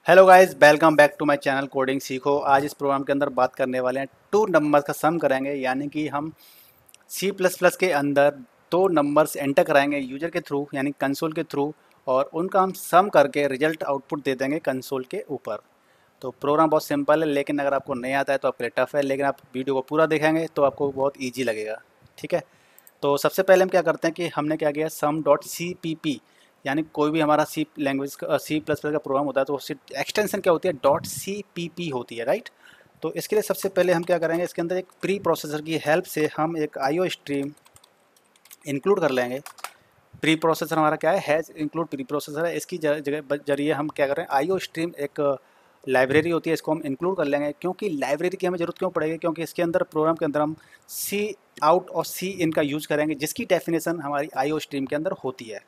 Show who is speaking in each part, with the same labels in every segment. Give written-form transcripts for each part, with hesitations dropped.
Speaker 1: Hello guys, welcome back to my channel coding सीखो। आज इस प्रोग्राम के अंदर बात करने वाले हैं टू नंबर्स का सम करेंगे, यानी कि हम सी प्लस प्लस के अंदर दो नंबर्स एंटर कराएंगे यूजर के थ्रू, यानी कंसोल के थ्रू, और उनका हम सम करके रिजल्ट आउटपुट दे देंगे कंसोल के ऊपर। तो प्रोग्राम बहुत सिंपल है, लेकिन अगर आपको नहीं आता है तो आपके लिए टफ है, लेकिन आप वीडियो को पूरा देखेंगे तो आपको बहुत ईजी लगेगा। ठीक है, तो सबसे पहले हम क्या करते हैं कि हमने क्या किया, sum dot C P P, यानी कोई भी हमारा सी लैंग्वेज का सी प्लस प्लस का प्रोग्राम होता है तो उसकी एक्सटेंशन क्या होती है, डॉट सी पी पी होती है, राइट। तो इसके लिए सबसे पहले हम क्या करेंगे, इसके अंदर एक प्री प्रोसेसर की हेल्प से हम एक आईओ स्ट्रीम इंक्लूड कर लेंगे। प्री प्रोसेसर हमारा क्या है, हैज़ इंक्लूड प्री प्रोसेसर है। इसकी जरिए हम क्या कर रहे हैं, आईओ स्ट्रीम एक लाइब्रेरी होती है, इसको हम इंक्लूड कर लेंगे। क्योंकि लाइब्रेरी की हमें ज़रूरत क्यों पड़ेगी, क्योंकि इसके अंदर प्रोग्राम के अंदर हम सी आउट और सी इन का यूज़ करेंगे, जिसकी डेफिनेशन हमारी आईओ स्ट्रीम के अंदर होती है।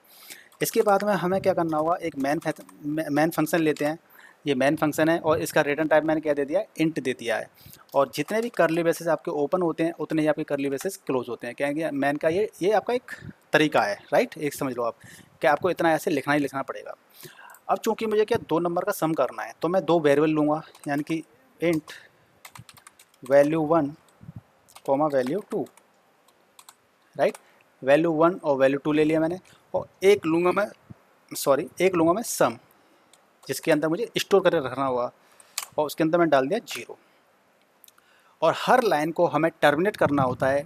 Speaker 1: इसके बाद में हमें क्या करना होगा, एक मैन फंक्शन लेते हैं। ये मैन फंक्शन है और इसका रिटर्न टाइप मैंने क्या दे दिया है, इंट दे दिया है। और जितने भी करली बेसिस आपके ओपन होते हैं उतने ही आपके करली बेसिस क्लोज होते हैं। क्या है, मैन का ये आपका एक तरीका है, राइट। एक समझ लो आप कि आपको इतना ऐसे लिखना ही लिखना पड़ेगा। अब चूंकि मुझे क्या दो नंबर का सम करना है, तो मैं दो वेरिएबल लूँगा, यानी कि int value one comma value two, right. Value one और वैल्यू टू ले लिया मैंने, और एक लूँगा मैं सम, जिसके अंदर मुझे स्टोर करके रखना होगा, और उसके अंदर मैं डाल दिया जीरो। और हर लाइन को हमें टर्मिनेट करना होता है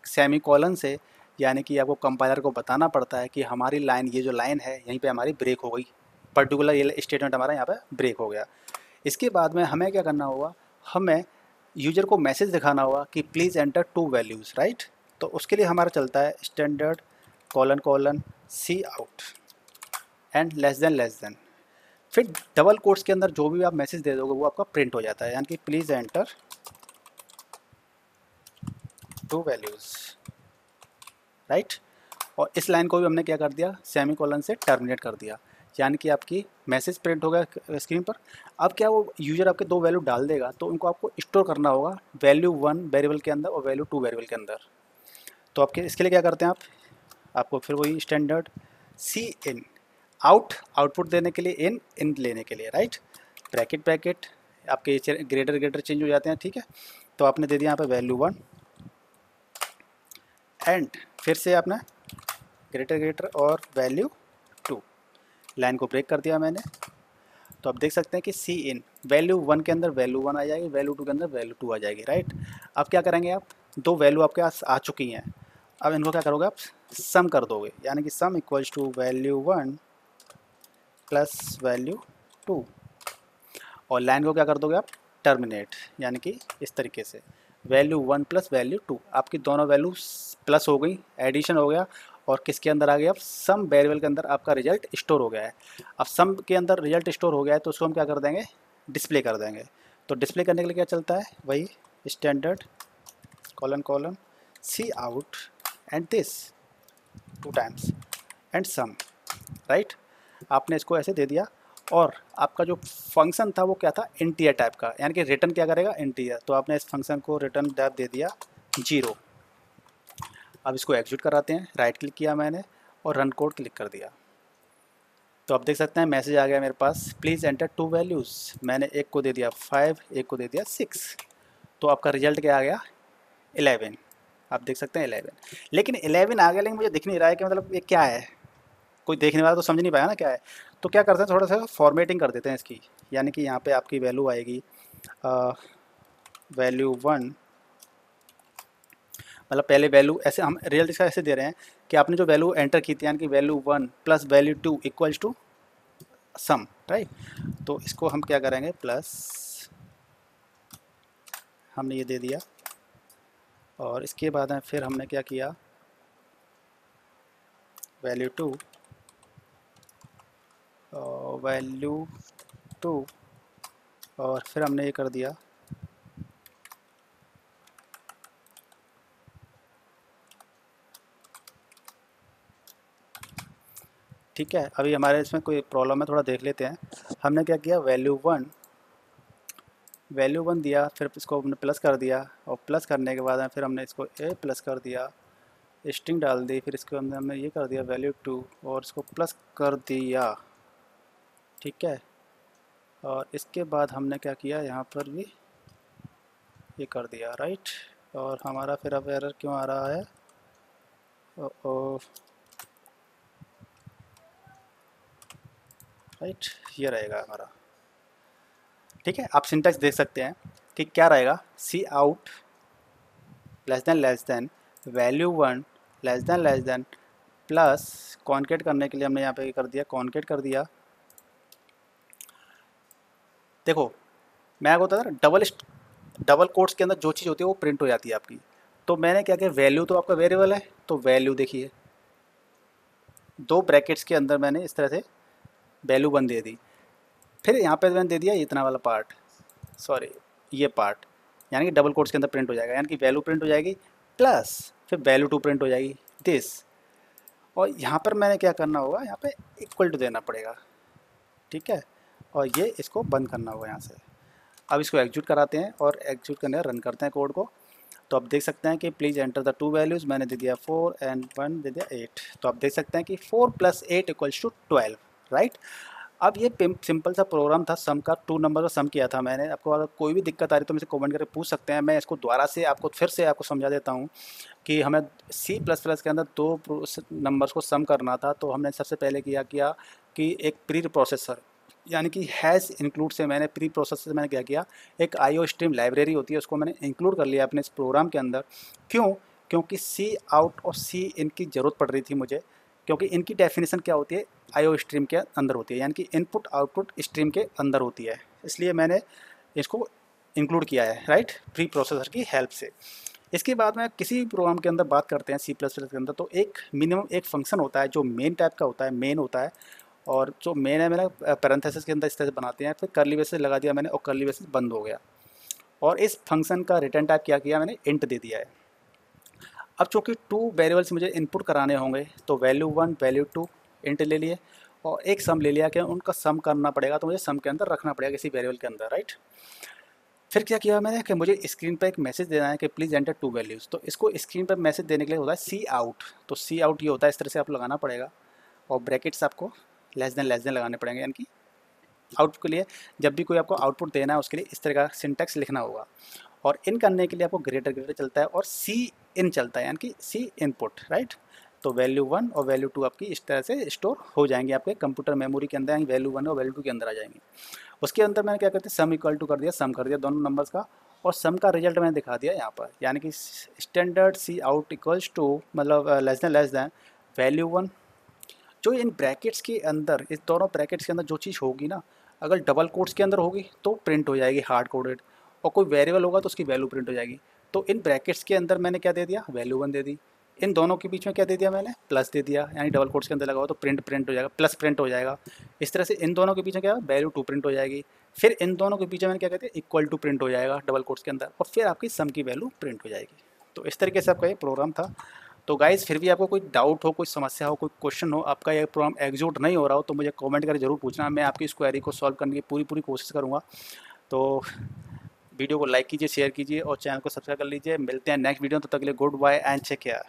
Speaker 1: सेमी कॉलन से, यानी कि आपको कंपाइलर को बताना पड़ता है कि हमारी लाइन, ये जो लाइन है यहीं पे हमारी ब्रेक हो गई, पर्टिकुलर ये स्टेटमेंट हमारा यहाँ पे ब्रेक हो गया। इसके बाद में हमें क्या करना होगा, हमें यूजर को मैसेज दिखाना होगा कि please enter two values, right. तो उसके लिए हमारा चलता है standard colon colon cout and less than. फिर डबल कोट्स के अंदर जो भी आप मैसेज दे दोगे वो आपका प्रिंट हो जाता है, यानी कि please enter two values, right. और इस लाइन को भी हमने क्या कर दिया, सेमी कॉलन से टर्मिनेट कर दिया, यानी कि आपकी मैसेज प्रिंट हो गया स्क्रीन पर। अब क्या, वो यूजर आपके दो वैल्यू डाल देगा तो उनको आपको स्टोर करना होगा वैल्यू वन वेरिएबल के अंदर और वैल्यू टू वेरिएबल के अंदर। तो आपके इसके लिए क्या करते हैं आपको फिर वही स्टैंडर्ड सी इन आउटपुट देने के लिए, इन लेने के लिए, राइट। ब्रैकेट ब्रैकेट आपके ग्रेटर ग्रेटर चेंज हो जाते हैं, ठीक है। तो आपने दे दिया यहाँ पे वैल्यू वन, एंड फिर से आपने ग्रेटर ग्रेटर और वैल्यू टू, लाइन को ब्रेक कर दिया मैंने। तो आप देख सकते हैं कि सी इन वैल्यू वन के अंदर वैल्यू वन आ जाएगी, वैल्यू टू के अंदर वैल्यू टू आ जाएगी, राइट। अब क्या करेंगे आप, दो वैल्यू आपके पास आ चुकी हैं, अब इनको क्या करोगे आप, सम कर दोगे, यानी कि sum equals to value one plus value two, और लाइन को क्या कर दोगे आप, टर्मिनेट, यानी कि इस तरीके से value one plus value two, आपकी दोनों वैल्यू प्लस हो गई, एडिशन हो गया, और किसके अंदर आ गया, अब सम वेरिएबल के अंदर आपका रिजल्ट स्टोर हो गया है। अब सम के अंदर रिजल्ट स्टोर हो गया है तो उसको हम क्या कर देंगे, डिस्प्ले कर देंगे। तो डिस्प्ले करने के लिए क्या चलता है, वही standard colon colon cout and this two times and sum, right. आपने इसको ऐसे दे दिया, और आपका जो फंक्शन था वो क्या था, इंटीजर टाइप का, यानी कि रिटर्न क्या करेगा, इंटीजर। तो आपने इस फंक्शन को रिटर्न टाइप दे दिया जीरो। अब इसको एग्जीक्यूट कराते हैं, राइट क्लिक किया मैंने और रन कोड क्लिक कर दिया। तो आप देख सकते हैं मैसेज आ गया मेरे पास, प्लीज़ एंटर टू वैल्यूज़। मैंने एक को दे दिया फाइव, एक को दे दिया सिक्स। तो आपका रिजल्ट क्या आ गया, 11। आप देख सकते हैं 11, लेकिन 11 आ गया, लेकिन मुझे दिख नहीं रहा है कि मतलब ये क्या है। कोई देखने वाला तो समझ नहीं पाया ना क्या है। तो क्या करते हैं, थोड़ा सा फॉर्मेटिंग कर देते हैं इसकी, यानी कि यहाँ पे आपकी वैल्यू आएगी वैल्यू वन, मतलब पहले वैल्यू ऐसे हम रिजल्ट इसका ऐसे दे रहे हैं कि आपने जो वैल्यू एंटर की थी, यानी कि value one plus value two equals to sum, right. तो इसको हम क्या करेंगे, प्लस हमने ये दे दिया, और इसके बाद में फिर हमने क्या किया, वैल्यू टू वैल्यू टू, और फिर हमने ये कर दिया ठीक है। अभी हमारे इसमें कोई प्रॉब्लम है, थोड़ा देख लेते हैं। हमने क्या किया, वैल्यू वन दिया, फिर इसको हमने प्लस कर दिया, और प्लस करने के बाद में फिर हमने इसको ए प्लस कर दिया, स्ट्रिंग डाल दी, फिर इसके अंदर हमने ये कर दिया वैल्यू टू और इसको प्लस कर दिया, ठीक है। और इसके बाद हमने क्या किया, यहाँ पर भी ये कर दिया, राइट। और हमारा फिर अब एरर क्यों आ रहा है, ओ राइट, ये रहेगा हमारा। ठीक है, आप सिंटैक्स देख सकते हैं कि क्या रहेगा, cout less than value 1 less than plus concat करने के लिए हमने यहाँ पे कर दिया, कॉन्केट कर दिया। देखो मैं आपको बता था डबल कोट्स के अंदर जो चीज़ होती है वो प्रिंट हो जाती है आपकी। तो मैंने क्या किया, वैल्यू तो आपका वेरिएबल है, तो वैल्यू देखिए 2 ब्रैकेट्स के अंदर मैंने इस तरह से वैल्यू 1 दे दी। फिर यहाँ पे मैंने दे दिया इतना वाला पार्ट, सॉरी ये पार्ट, यानी कि डबल कोट्स के अंदर प्रिंट हो जाएगा, यानी कि वैल्यू प्रिंट हो जाएगी प्लस फिर वैल्यू 2 प्रिंट हो जाएगी दिस। और यहाँ पर मैंने क्या करना होगा, यहाँ पे इक्वल टू देना पड़ेगा, ठीक है। और ये इसको बंद करना होगा यहाँ से। अब इसको एग्जीक्यूट कराते हैं और एग्जीक्यूट करने रन करते हैं कोड को। तो आप देख सकते हैं कि प्लीज़ एंटर द 2 वैल्यूज़, मैंने दे दिया 4 एंड 1 दे दिया 8। तो आप देख सकते हैं कि 4 + 8 = 12, राइट। अब ये सिंपल सा प्रोग्राम था, सम का 2 नंबर का सम किया था मैंने। आपको अगर कोई भी दिक्कत आ रही तो मुझे कमेंट करके पूछ सकते हैं, मैं इसको दोबारा से आपको फिर से आपको समझा देता हूँ कि हमें C++ के अंदर 2 नंबर्स को सम करना था। तो हमने सबसे पहले किया कि एक प्री प्रोसेसर यानी कि हैज़ इंक्लूड से मैंने प्री प्रोसेसर से मैंने क्या किया, एक IO स्ट्रीम लाइब्रेरी होती है उसको मैंने इंक्लूड कर लिया अपने इस प्रोग्राम के अंदर। क्यों? क्योंकि सी आउट और सी इन की ज़रूरत पड़ रही थी मुझे, क्योंकि इनकी डेफिनेशन क्या होती है, IO स्ट्रीम के अंदर होती है, यानी कि इनपुट आउटपुट स्ट्रीम के अंदर होती है। इसलिए मैंने इसको इंक्लूड किया है, राइट, प्री प्रोसेसर की हेल्प से। इसके बाद में किसी भी प्रोग्राम के अंदर बात करते हैं C++ के अंदर, तो एक मिनिमम एक फंक्शन होता है जो मेन टाइप का होता है, मेन होता है। और जो मेन है मैंने पैरेंथेसिस के अंदर इस तरह से बनाते हैं, फिर कर्ली ब्रेसेस लगा दिया मैंने और कर्ली ब्रेसेस बंद हो गया। और इस फंक्शन का रिटर्न टाइप क्या किया मैंने, इंट दे दिया है। अब चूँकि 2 वेरिएबल्स मुझे इनपुट कराने होंगे, तो वैल्यू 1 वैल्यू 2 इंट ले लिए और एक सम ले लिया कि उनका सम करना पड़ेगा, तो मुझे सम के अंदर रखना पड़ेगा किसी वेरिएबल के अंदर, राइट। फिर क्या किया मैंने कि मुझे स्क्रीन पर एक मैसेज देना है कि प्लीज़ एंटर 2 वैल्यूज़। तो इसको स्क्रीन पर मैसेज देने के लिए होता है सी आउट। तो सी आउट ये होता है, इस तरह से आप लगाना पड़ेगा और ब्रैकेट्स आपको लेस देन लगाने पड़ेंगे, यानी कि आउटपुट के लिए जब भी कोई आपको आउटपुट देना है उसके लिए इस तरह का सिंटैक्स लिखना होगा। और इन करने के लिए आपको ग्रेटर चलता है और सी इन चलता है, यानी कि सी इनपुट, राइट। तो वैल्यू 1 और वैल्यू 2 आपकी इस तरह से स्टोर हो जाएंगे आपके कंप्यूटर मेमोरी के अंदर, यानी वैल्यू 1 और वैल्यू 2 के अंदर आ जाएंगे। उसके अंदर मैंने क्या करते हैं, सम इक्वल टू कर दिया, सम कर दिया दोनों नंबर्स का, और सम का रिजल्ट मैंने दिखा दिया यहाँ पर, यानी कि standard cout equals to मतलब लेस देन वैल्यू 1। जो इन ब्रैकेट्स के अंदर, इस दोनों ब्रैकेट्स के अंदर जो चीज़ होगी ना, अगर डबल कोट्स के अंदर होगी तो प्रिंट हो जाएगी हार्ड कोडेड, और कोई वेरिएबल होगा तो उसकी वैल्यू प्रिंट हो जाएगी। तो इन ब्रैकेट्स के अंदर मैंने क्या दे दिया, वैल्यू 1 दे दी। इन दोनों के बीच में क्या दे दिया मैंने, प्लस दे दिया, यानी डबल कोट्स के अंदर लगा हुआ तो प्रिंट हो जाएगा, प्लस प्रिंट हो जाएगा। इस तरह से इन दोनों के बीच में क्या, वैल्यू 2 प्रिंट हो जाएगी। फिर इन दोनों के बीच में मैंने क्या कहते हैं, इक्वल टू प्रिंट हो जाएगा डबल कोट्स के अंदर, और फिर आपकी सम की वैल्यू प्रिंट हो जाएगी। तो इस तरीके से आपका ये प्रोग्राम था। तो गाइज़ फिर भी आपको कोई डाउट हो, कोई समस्या हो, कोई क्वेश्चन हो, आपका ये प्रोग्राम एग्जीक्यूट नहीं हो रहा हो, तो मुझे कमेंट करके ज़रूर पूछना, मैं आपकी इस क्वेरी को सॉल्व करने की पूरी कोशिश करूँगा। तो वीडियो को लाइक कीजिए, शेयर कीजिए और चैनल को सब्सक्राइब कर लीजिए। मिलते हैं नेक्स्ट वीडियो, तो तब तक के लिए goodbye and take care.